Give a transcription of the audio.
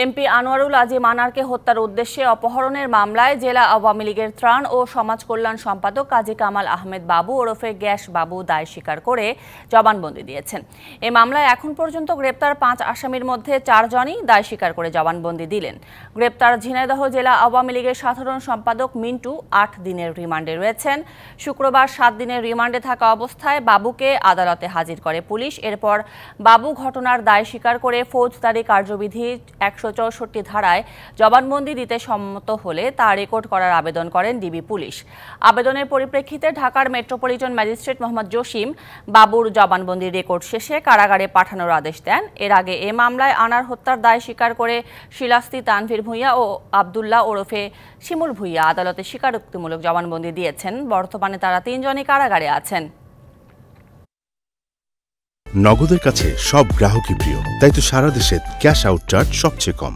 MP Anwarul Azim আনারকে হত্যার উদ্দেশ্যে অপহরণের মামলায় জেলা আওয়ামী লীগের ত্রাণ ও সমাজ কল্যাণ সম্পাদক কাজী কামাল আহমেদ বাবু ওরফে গ্যাস বাবু দায় স্বীকার করে জবানবন্দি দিয়েছেন। এই মামলায় এখন পর্যন্ত গ্রেপ্তার 5 আসামির মধ্যে 4 জনই দায় স্বীকার করে জবানবন্দি দিলেন। গ্রেপ্তার ঝিনাইদহ জেলা আওয়ামী লীগের সাধারণ সম্পাদক মিন্টু 8 দিনের রিমান্ডে রয়েছেন। শুক্রবার 7 দিনের রিমান্ডে থাকা অবস্থায় বাবুকে আদালতে হাজির করে পুলিশ। এরপর বাবু ঘটনার দায় স্বীকার করে ফৌজদারি কার্যবিধি 164 ধারায় জবানবন্দি দিতে সম্মত হলে তা রেকর্ড করার আবেদন করেন ডিবি পুলিশ। আবেদনের পরিপ্রেক্ষিতে ঢাকার মেট্রোপলিটন ম্যাজিস্ট্রেট মোহাম্মদ জসিম বাবুর জবানবন্দির রেকর্ড শেষে কারাগারে পাঠানোর আদেশ দেন। এর আগে এ মামলায় আনার হত্যার দায় স্বীকার করে শিলাস্তি তানভীর ভূঁইয়া ও আব্দুল্লাহ ওরফে শিমুল ভূঁইয়া আদালতে স্বীকারোক্তিমূলক জবানবন্দি দিয়েছেন। বর্তমানে তারা 3 জনই কারাগারে আছেন। নগদের কাছে সব গ্রাহকই প্রিয়, তাই তো সারা দেশে ক্যাশ আউট চার্জ সবচেয়ে কম।